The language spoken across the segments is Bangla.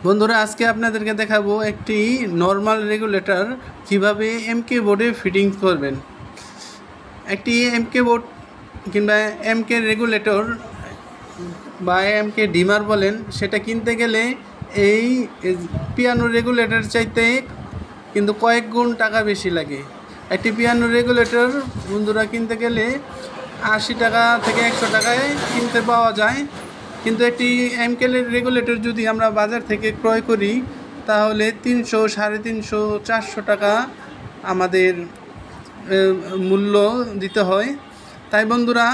বন্ধুরা আজকে আপনাদেরকে দেখাবো একটি নরমাল রেগুলেটর কিভাবে এমকে বোর্ডে ফিটিংস করবেন। একটি এমকে বোর্ড কিংবা এমকে রেগুলেটর বা এমকে ডিমার বলেন, সেটা কিনতে গেলে এই পিয়ানো রেগুলেটর চাইতে কিন্তু কয়েক গুণ টাকা বেশি লাগে। একটি পিয়ানো রেগুলেটর বন্ধুরা কিনতে গেলে 80 টাকা থেকে 100 টাকায় কিনতে পাওয়া যায়, কিন্তু একটি এমকে রেগুলেটর যদি আমরা বাজার থেকে ক্রয় করি তাহলে 300, 350, 400 টাকা আমাদের মূল্য দিতে হয়। তাই বন্ধুরা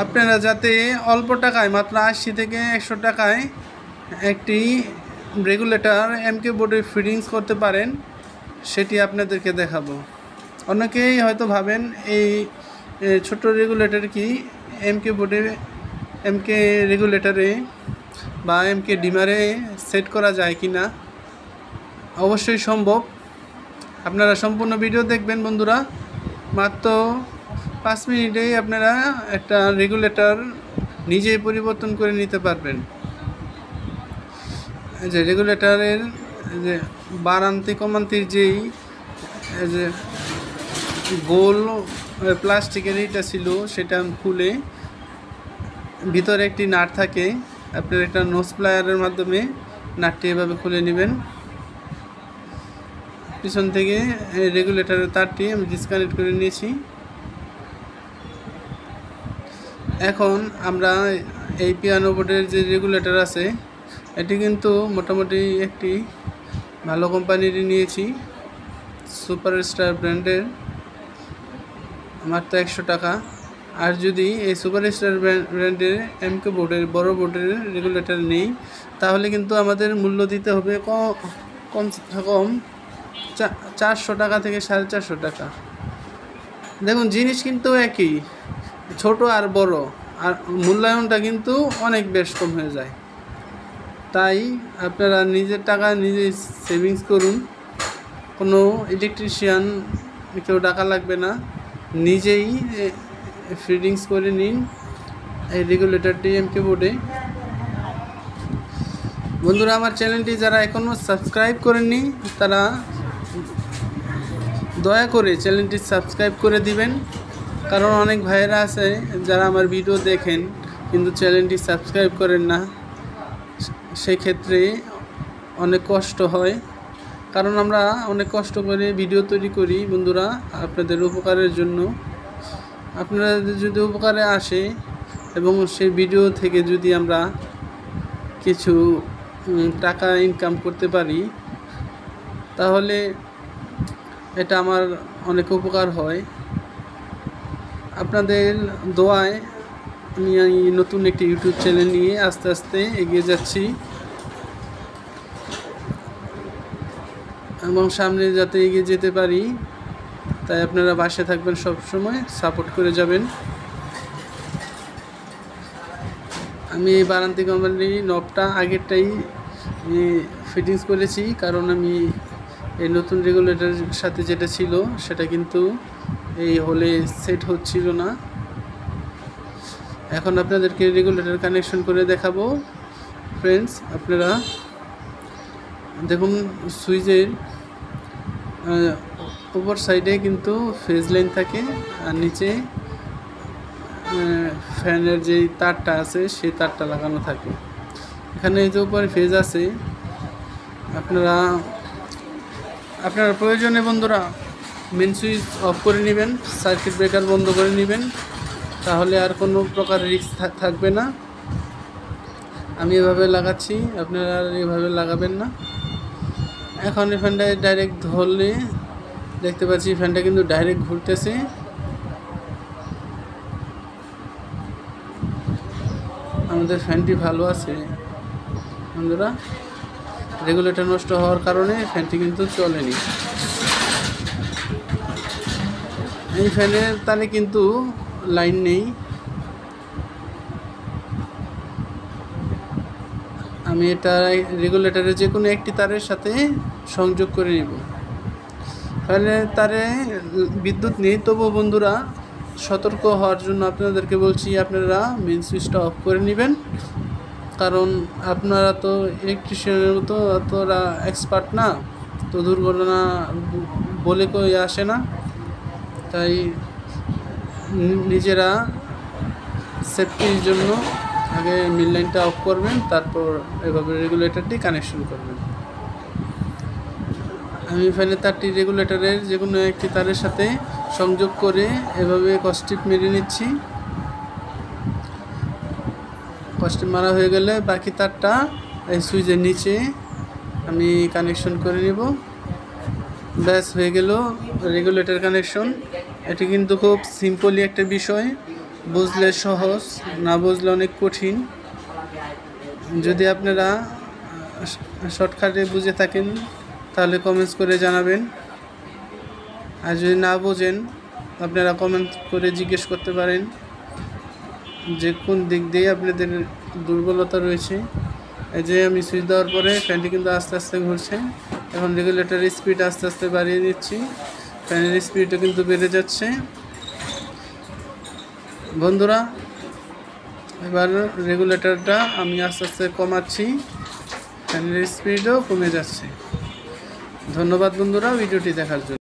আপনারা যাতে অল্প টাকায় মাত্র 80 থেকে 100 টাকায় একটি রেগুলেটর এমকে বোর্ডে ফিটিংস করতে পারেন সেটি আপনাদেরকে দেখাবো। অনেকেই হয়তো ভাবেন এই ছোট রেগুলেটর কি এমকে বোর্ডে এমকে রেগুলেটরে বা এমকে ডিমারে সেট করা যায় কি না। অবশ্যই সম্ভব। আপনারা সম্পূর্ণ ভিডিও দেখবেন বন্ধুরা। মাত্র 5 মিনিটেই আপনারা একটা রেগুলেটর নিজেই পরিবর্তন করে নিতে পারবেন। এই যে রেগুলেটরের যে বাড়ান্তি কমান্তির যেই যে গোল প্লাস্টিকের এইটা ছিল সেটা খুলে ভিতরে একটি নাট থাকে, আপনার একটা নোজ প্লায়ারের মাধ্যমে নাটটি এভাবে খুলে নেবেন। পিছন থেকে রেগুলেটরের তারটি আমি ডিসকানেক্ট করে নিয়েছি। এখন আমরা এই পিয়ানো বোর্ডের যে রেগুলেটর আছে এটি কিন্তু মোটামুটি একটি ভালো কোম্পানির নিয়েছি, সুপারস্টার ব্র্যান্ডের, মাত্র 100 টাকা। আর যদি এই সুপারস্টার ব্র্যান্ডের এমকে বোর্ডের বড় বোর্ডের রেগুলেটর নেই তাহলে কিন্তু আমাদের মূল্য দিতে হবে কমসে কম 400 টাকা থেকে 450 টাকা। দেখুন জিনিস কিন্তু একই, ছোট আর বড়, আর মূল্যায়নটা কিন্তু অনেক বেশ কম হয়ে যায়। তাই আপনারা নিজের টাকা নিজে সেভিংস করুন, কোনো ইলেকট্রিশিয়ান কেউ টাকা লাগবে না, নিজেই ফিটিংস করে নিন এই রেগুলেটরটি এমকে বোর্ডে। বন্ধুরা আমার চ্যানেলটি যারা এখনও সাবস্ক্রাইব করেননি তারা দয়া করে চ্যানেলটি সাবস্ক্রাইব করে দিবেন, কারণ অনেক ভাইয়েরা আছে যারা আমার ভিডিও দেখেন কিন্তু চ্যানেলটি সাবস্ক্রাইব করেন না। সেই ক্ষেত্রে অনেক কষ্ট হয়, কারণ আমরা অনেক কষ্ট করে ভিডিও তৈরি করি বন্ধুরা আপনাদের উপকারের জন্য। আপনারা যদি উপকারে আসে এবং সেই ভিডিও থেকে যদি আমরা কিছু টাকা ইনকাম করতে পারি তাহলে এটা আমার অনেক উপকার হয়। আপনাদের দোয়ায় আমি নতুন একটি ইউটিউব চ্যানেল নিয়ে আস্তে আস্তে এগিয়ে যাচ্ছি এবং সামনে যাতে এগিয়ে যেতে পারি তাই আপনারা পাশে থাকবেন, সব সময় সাপোর্ট করে যাবেন। আমি এই বারান্তি কোম্পানির নবটা আগেরটাই ফিটিংস করেছি, কারণ আমি এই নতুন রেগুলেটরের সাথে যেটা ছিল সেটা কিন্তু এই হলে সেট হচ্ছিল না। এখন আপনাদেরকে রেগুলেটর কানেকশন করে দেখাবো ফ্রেন্ডস। আপনারা দেখুন সুইচের উপর সাইডে কিন্তু ফেজ লাইন থাকে আর নিচে ফ্যানের যেই তারটা আছে সেই তারটা লাগানো থাকে। এখানে এই যে উপরে ফেজ আছে, আপনারা প্রয়োজনে বন্ধুরা মেন সুইচ অফ করে নেবেন, সার্কিট ব্রেকার বন্ধ করে নেবেন, তাহলে আর কোনো প্রকার রিস্ক থাকবে না। আমি এভাবে লাগাচ্ছি, আপনারা এভাবে লাগাবেন না। এখন এই ফ্যানটা ডাইরেক্ট ধরলে দেখতে পাচ্ছি ফ্যানটা কিন্তু ডাইরেক্ট ঘুরতেছে। আমাদের ফ্যানটি ভালো আছে বন্ধুরা, রেগুলেটর নষ্ট হওয়ার কারণে ফ্যানটি কিন্তু চলেনি। এই ফ্যানের তারে কিন্তু লাইন নেই, আমি এটা রেগুলেটরের যে কোনো একটি তারের সাথে সংযোগ করে নেব। ফ্যানের তারে বিদ্যুৎ নেই, তবুও বন্ধুরা সতর্ক হওয়ার জন্য আপনাদেরকে বলছি আপনারা মেন সুইচটা অফ করে নেবেন কারণ আপনারা তো ইলেকট্রিশিয়ানের মতো অতটা এক্সপার্ট না, তো দুর্ঘটনা বলে কই আসে না, তাই নিজেরা সেফটির জন্য আগে মিল লাইনটা অফ করবেন, তারপর এভাবে রেগুলেটরটি কানেকশন করবেন। আমি ফ্যানের তারটি রেগুলেটরের যে কোনো একটি তারের সাথে সংযোগ করে এভাবে কস্টিপ মেরে নিচ্ছি। কস্টিপ মারা হয়ে গেলে বাকি তারটা এই সুইচের নিচে আমি কানেকশন করে নেব। ব্যাস হয়ে গেল রেগুলেটর কানেকশন। এটি কিন্তু খুব সিম্পলি একটা বিষয়, বুঝলে সহজ, না বুঝলে অনেক কঠিন। যদি আপনারা শর্টকাটে বুঝে থাকেন তাহলে কমেন্টস করে জানাবেন, আর যদি না বোঝেন আপনারা কমেন্ট করে জিজ্ঞেস করতে পারেন যে কোন দিক দিয়ে আপনাদের দুর্বলতা রয়েছে। এই যে আমি সুইচ দেওয়ার পরে ফ্যানটি কিন্তু আস্তে আস্তে ঘুরছে। এখন রেগুলেটরের স্পিড আস্তে আস্তে বাড়িয়ে দিচ্ছি, ফ্যানের স্পিডও কিন্তু বেড়ে যাচ্ছে। বন্ধুরা, এবার রেগুলেটরটা আমি আস্তে আস্তে কমাচ্ছি, ফ্যানের স্পিডও কমে যাচ্ছে। ধন্যবাদ বন্ধুরা ভিডিওটি দেখার জন্য।